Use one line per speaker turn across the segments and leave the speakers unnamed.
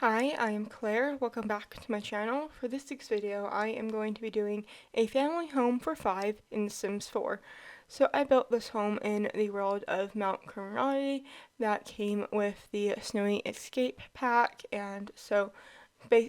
Hi, I am Claire. Welcome back to my channel. For this week's video, I am going to be doing a family home for 5 in The Sims 4. So I built this home in the world of Mount Criminality that came with the Snowy Escape pack, and so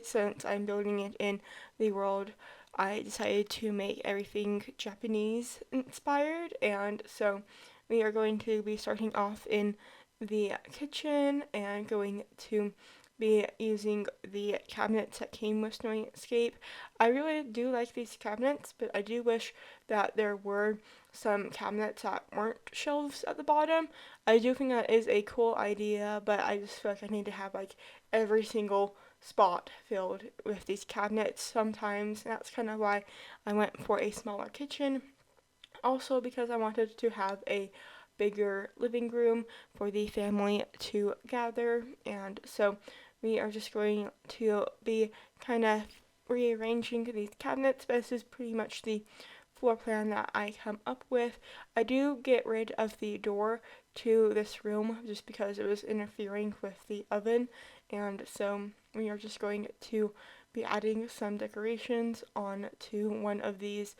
since I'm building it in the world, I decided to make everything Japanese inspired, and so we are going to be starting off in the kitchen and going to be using the cabinets that came with Snowy Escape. I really do like these cabinets, but I do wish that there were some cabinets that weren't shelves at the bottom. I do think that is a cool idea, but I just feel like I need to have like every single spot filled with these cabinets sometimes. And that's kind of why I went for a smaller kitchen. Also because I wanted to have a bigger living room for the family to gather, and so we are just going to be kind of rearranging these cabinets, but this is pretty much the floor plan that I come up with. I do get rid of the door to this room just because it was interfering with the oven, and so we are just going to be adding some decorations on to one of these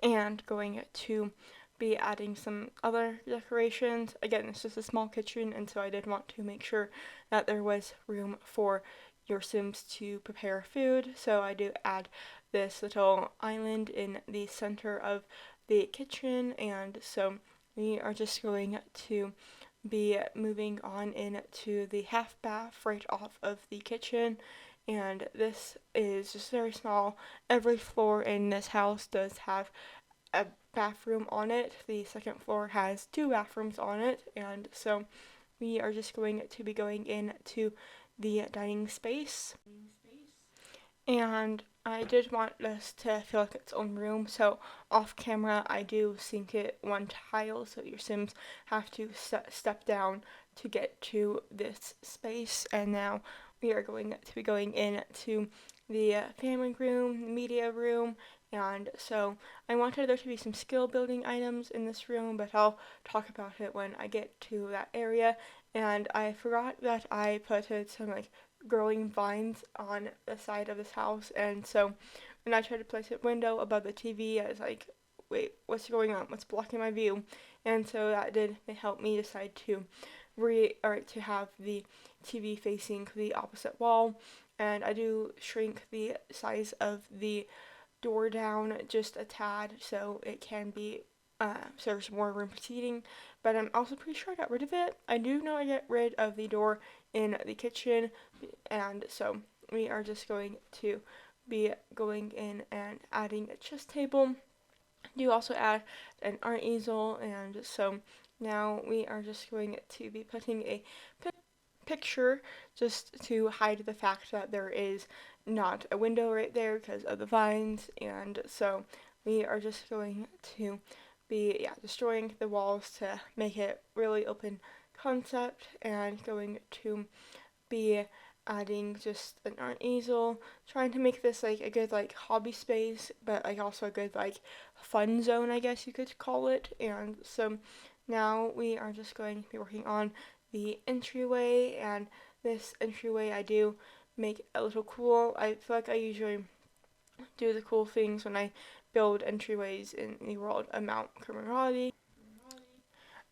and going to be adding some other decorations. Again, it's just a small kitchen, and so I did want to make sure that there was room for your Sims to prepare food. So I do add this little island in the center of the kitchen, and so we are just going to be moving on into the half bath right off of the kitchen, and this is just very small. Every floor in this house does have a bathroom on it. The second floor has 2 bathrooms on it, and so we are just going to be going into the dining space. And I did want this to feel like its own room, so off camera I do sink it one tile, so your Sims have to step down to get to this space. And now we are going to be going into the family room, media room, and so I wanted there to be some skill building items in this room, but I'll talk about it when I get to that area. And I forgot that I put some like growing vines on the side of this house, and so when I tried to place a window above the TV, I was like, wait, what's going on? What's blocking my view? And so that did help me decide to to have the TV facing the opposite wall, and I do shrink the size of the door down just a tad so it can be so there's more room for seating, but I'm also pretty sure I got rid of it. I do know I got rid of the door in the kitchen, and so we are just going to be going in and adding a chess table. You also add an art easel, and so now we are just going to be putting a picture just to hide the fact that there is not a window right there because of the vines, and so we are just going to be destroying the walls to make it really open concept, and going to be adding just an art easel, trying to make this like a good like hobby space, but like also a good like fun zone, I guess you could call it. And so now we are just going to be working on the entryway, and this entryway I do make a little cool. I feel like I usually do the cool things when I build entryways in the world of Mount Criminality.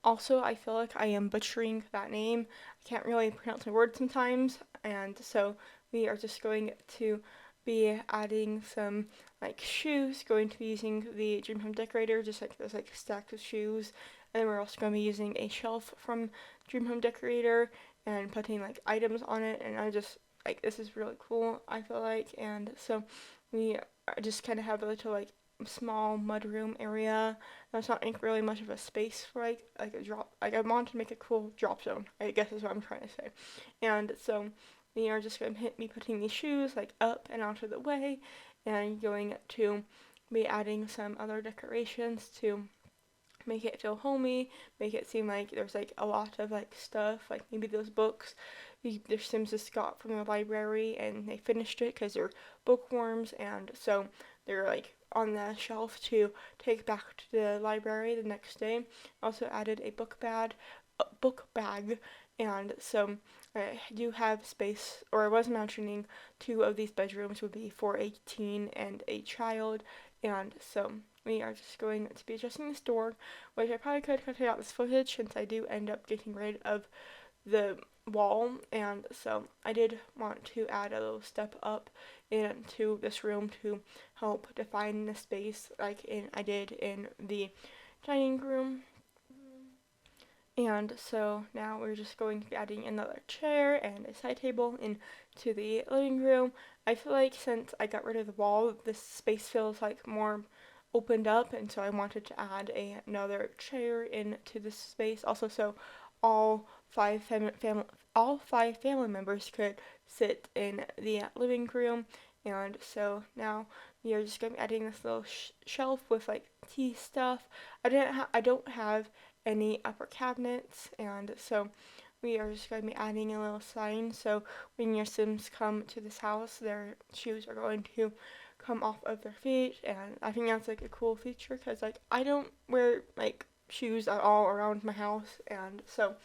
Also, I feel like I am butchering that name. I can't really pronounce my words sometimes, and so we are just going to be adding some like shoes, going to be using the Dream Home Decorator, just like those like stacks of shoes, and then we're also going to be using a shelf from Dream Home Decorator and putting like items on it, and I just like this is really cool, I feel like. And so we just kind of have a little like small mudroom area. That's not like really much of a space for like a drop. Like I wanted to make a cool drop zone, I guess is what I'm trying to say. And so we are just going to be putting these shoes like up and out of the way, and going to be adding some other decorations to make it feel homey, make it seem like there's like a lot of like stuff, like maybe those books their Sims just got from the library and they finished it because they're bookworms, and so they're like on the shelf to take back to the library the next day. Also added a book bag And so I do have space, or I was imagining two of these bedrooms would be for a teen and a child. And so we are just going to be adjusting this door, which I probably could cut out this footage since I do end up getting rid of the wall. And so I did want to add a little step up into this room to help define the space I did in the dining room. And so now we're just going to be adding another chair and a side table into the living room. I feel like since I got rid of the wall, this space feels like more opened up, and so I wanted to add another chair into this space. Also, so all all five family members could sit in the living room. And so now we are just going to be adding this little shelf with like tea stuff. I don't have any upper cabinets, and so we are just going to be adding a little sign so when your Sims come to this house, their shoes are going to come off of their feet. And I think that's like a cool feature because like I don't wear like shoes at all around my house. And so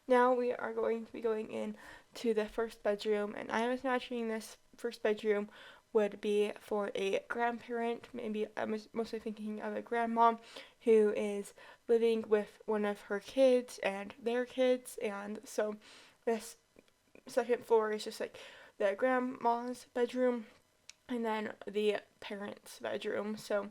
now we are going to be going in to the first bedroom, and I was imagining this first bedroom would be for a grandparent. Maybe I was mostly thinking of a grandma who is living with one of her kids and their kids. And so this second floor is just like the grandma's bedroom and then the parents' bedroom. So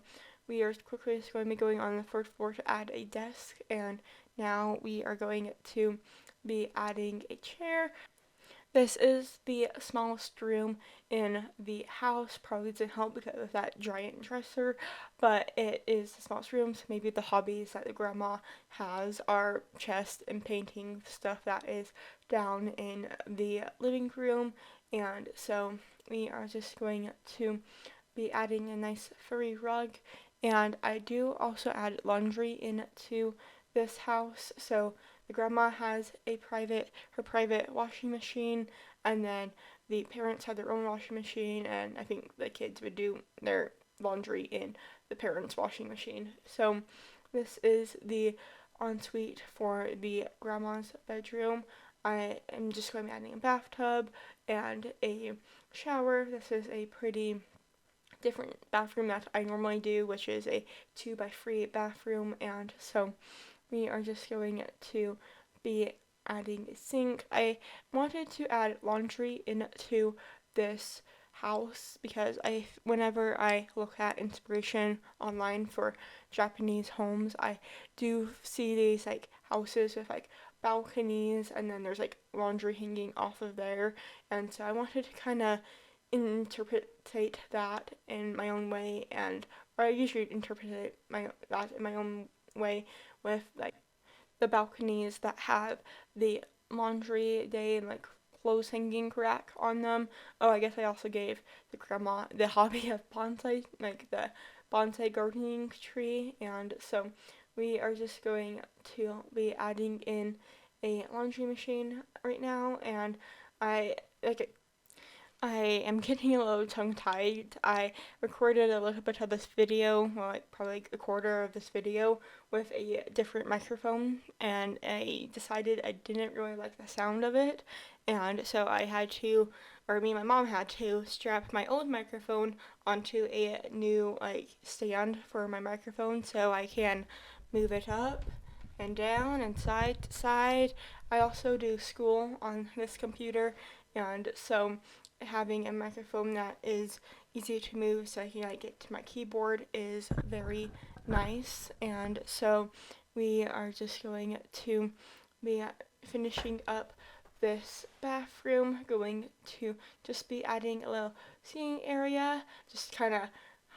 we are quickly just going to be going on the first floor to add a desk, and now we are going to be adding a chair. This is the smallest room in the house. Probably doesn't help because of that giant dresser, but it is the smallest room, so maybe the hobbies that the grandma has are chest and painting stuff that is down in the living room. And so we are just going to be adding a nice furry rug. And I do also add laundry into this house, so the grandma has her private washing machine, and then the parents have their own washing machine, and I think the kids would do their laundry in the parents' washing machine. So this is the ensuite for the grandma's bedroom. I am just going to be adding a bathtub and a shower. This is a pretty different bathroom that I normally do, which is a 2x3 bathroom. And so we are just going to be adding a sink. I wanted to add laundry into this house because whenever I look at inspiration online for Japanese homes, I do see these like houses with like balconies, and then there's like laundry hanging off of there. And so I wanted to kind of interpretate that in my own way, and or I usually interpret that in my own way with like the balconies that have the laundry day and like clothes hanging rack on them. Oh, I guess I also gave the grandma the hobby of bonsai, like the bonsai gardening tree. And so we are just going to be adding in a laundry machine right now. And I like I am getting a little tongue-tied. I recorded a little bit of this video, well, like probably like a quarter of this video with a different microphone, and I decided I didn't really like the sound of it, and so I had to, or me and my mom had to strap my old microphone onto a new like stand for my microphone so I can move it up and down and side to side. I also do school on this computer, and so having a microphone that is easy to move so I can like get to my keyboard is very nice. And so we are just going to be finishing up this bathroom, going to just be adding a little seating area, just kind of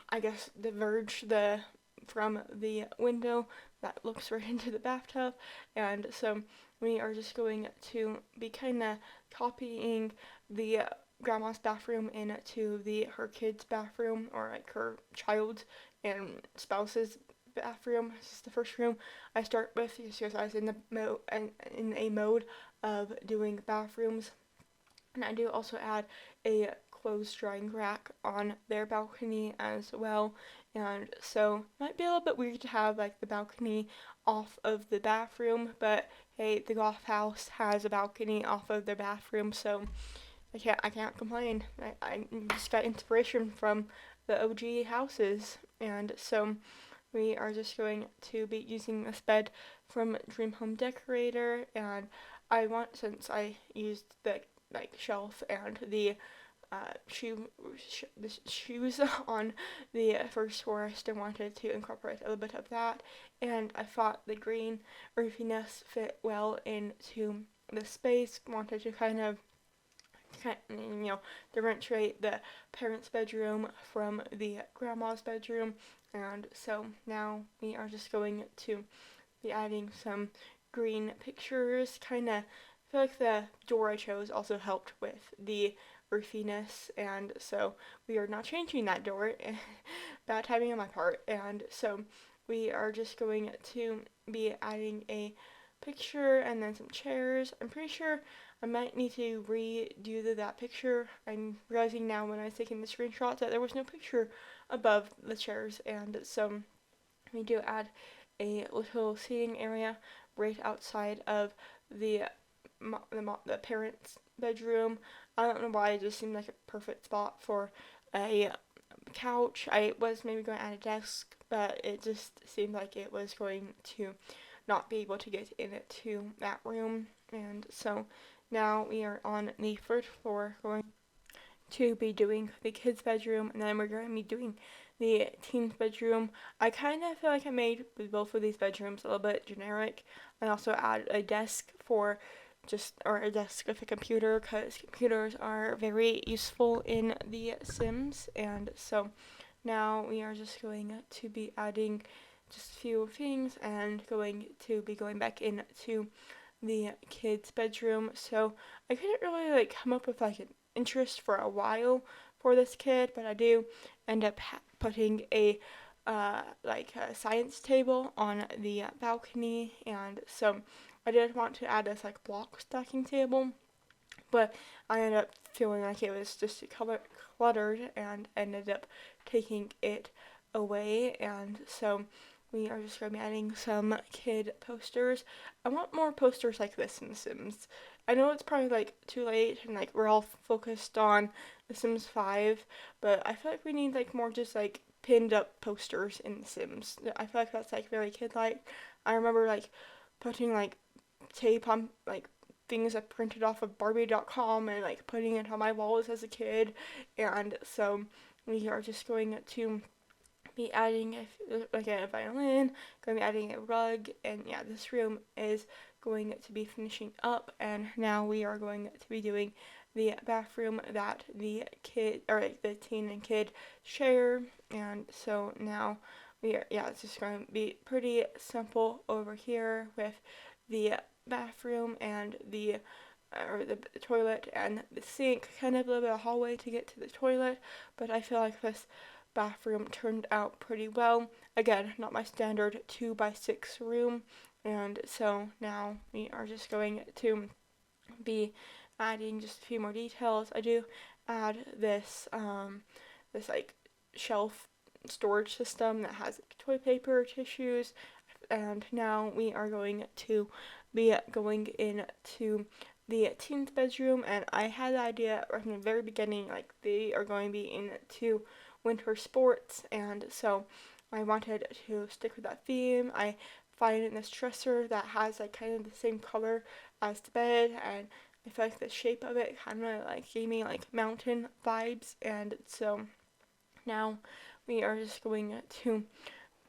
I guess diverge the from the window that looks right into the bathtub. And so we are just going to be kind of copying the grandma's bathroom into her kid's bathroom, or like her child's and spouse's bathroom. This is the first room I start with because I was in a mode of doing bathrooms. And I do also add a clothes drying rack on their balcony as well. And so might be a little bit weird to have like the balcony off of the bathroom, but hey, the golf house has a balcony off of their bathroom, so I can't complain. I just got inspiration from the OG houses, and so we are just going to be using this bed from Dream Home Decorator, and since I used the like shelf and the the shoes on the first forest, I wanted to incorporate a little bit of that, and I thought the green earthiness fit well into the space. Wanted to differentiate the parents' bedroom from the grandma's bedroom, and so now we are just going to be adding some green pictures. Kind of feel like the door I chose also helped with the earthiness, and so we are not changing that door. Bad timing on my part, and so we are just going to be adding a picture and then some chairs. I'm pretty sure I might need to redo that picture. I'm realizing now when I was taking the screenshot that there was no picture above the chairs, and so we do add a little seating area right outside of the the parents' bedroom. I don't know why, it just seemed like a perfect spot for a couch. I was maybe going to add a desk, but it just seemed like it was going to not be able to get into that room. And so now we are on the first floor going to be doing the kids' bedroom, and then we're going to be doing the teens' bedroom. I kind of feel like I made both of these bedrooms a little bit generic. I also added a desk or a desk with a computer, because computers are very useful in the Sims, and so now we are just going to be adding just a few things and going to be going back into the kids' bedroom. So I couldn't really like come up with like an interest for a while for this kid, but I do end up putting a a science table on the balcony, and so I did want to add this like block stacking table, but I ended up feeling like it was just cluttered and ended up taking it away, and so we are just going to be adding some kid posters. I want more posters like this in The Sims. I know it's probably like too late and like we're all focused on The Sims 5, but I feel like we need like more just like pinned up posters in The Sims. I feel like that's like very kid like. I remember like putting like tape on like things I printed off of Barbie.com and like putting it on my walls as a kid, and so we are just going to be adding a violin, going to be adding a rug, and yeah, this room is going to be finishing up, and now we are going to be doing the bathroom that the kid or like the teen and kid share, and so now it's just going to be pretty simple over here with the bathroom and the toilet and the sink, kind of a little bit of hallway to get to the toilet, but I feel like this bathroom turned out pretty well. Again, not my standard 2x6 room, and so now we are just going to be adding just a few more details. I do add this like shelf storage system that has like, toilet paper, tissues, and now we are going to be going into the teens' bedroom, and I had the idea from the very beginning, like they are going to be into winter sports, and so I wanted to stick with that theme. I find this dresser that has like kind of the same color as the bed, and I feel like the shape of it kind of like gave me like mountain vibes, and so now we are just going to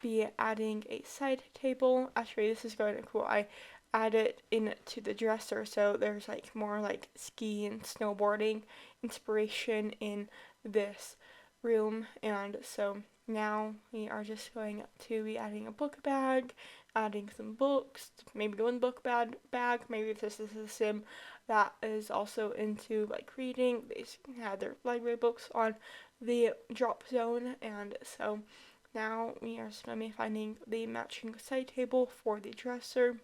be adding a side table. Actually, this is going to cool. I add it into the dresser, so there's like more like ski and snowboarding inspiration in this room, and so now we are just going to be adding a book bag, adding some books, maybe one book bag. Maybe if this is a sim that is also into like reading, they have their library books on the drop zone, and so now we are just going to be finding the matching side table for the dresser.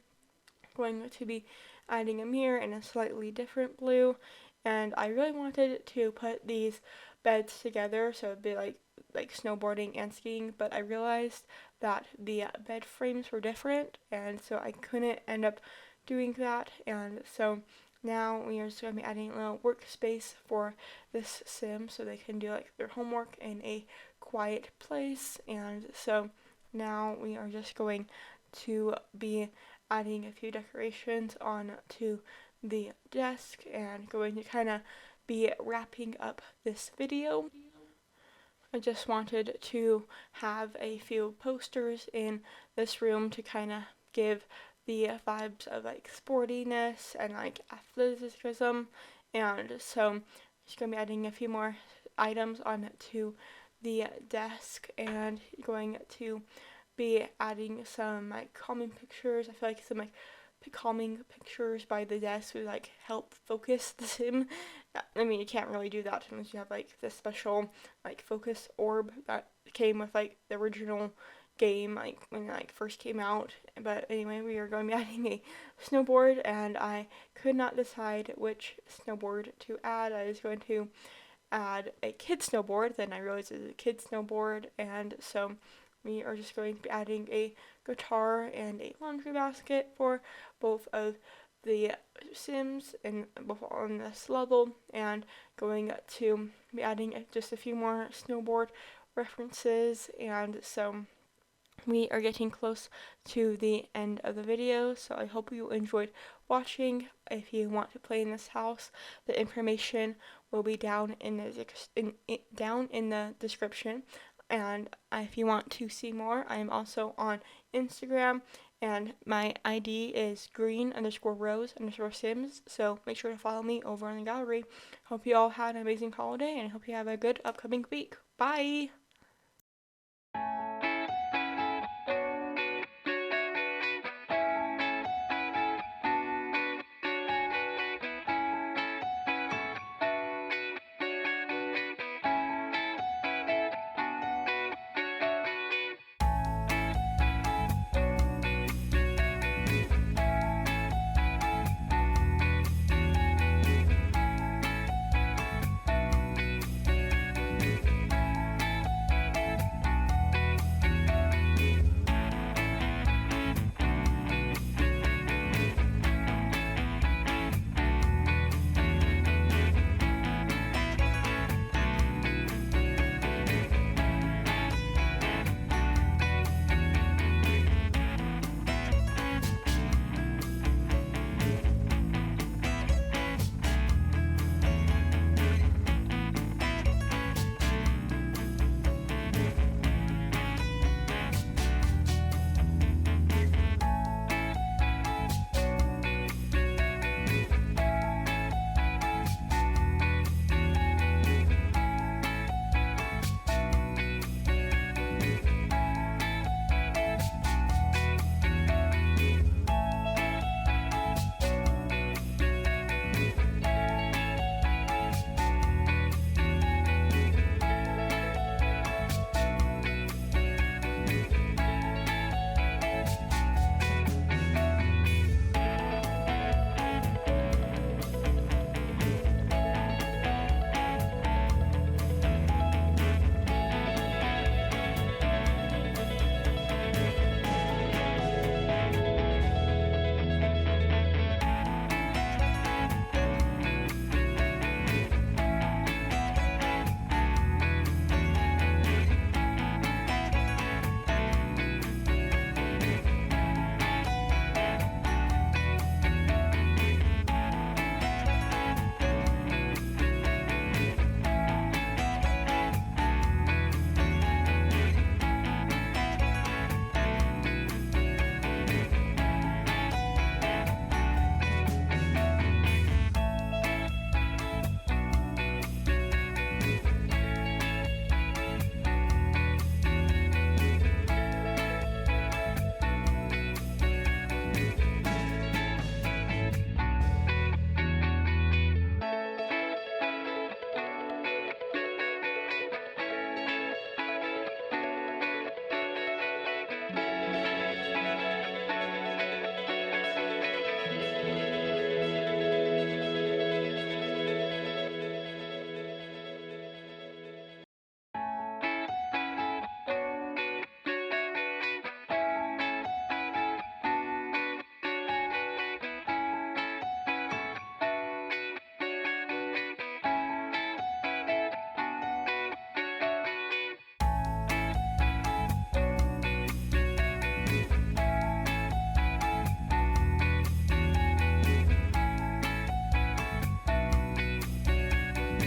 Going to be adding a mirror in a slightly different blue, and I really wanted to put these beds together so it'd be like snowboarding and skiing, but I realized that the bed frames were different, and so I couldn't end up doing that. And so now we are just going to be adding a little workspace for this sim so they can do like their homework in a quiet place. And so now we are just going to be adding a few decorations on to the desk and going to kind of be wrapping up this video. I just wanted to have a few posters in this room to kind of give the vibes of like sportiness and like athleticism. And so I'm just going to be adding a few more items onto the desk and going to be adding some like calming pictures. I feel like some like calming pictures by the desk would like help focus the sim. I mean, you can't really do that unless you have like this special like focus orb that came with like the original game, like when it like first came out. But anyway, we are going to be adding a snowboard, and I could not decide which snowboard to add. I was going to add a kid snowboard, then I realized it was a kid snowboard, and so we are just going to be adding a guitar and a laundry basket for both of the sims and both on this level, and going to be adding just a few more snowboard references. And so we are getting close to the end of the video, so I hope you enjoyed watching. If you want to play in this house, the information will be down in the description. And if you want to see more, I am also on Instagram, and my ID is green_rose_sims. So make sure to follow me over in the gallery. Hope you all had an amazing holiday, and I hope you have a good upcoming week. Bye!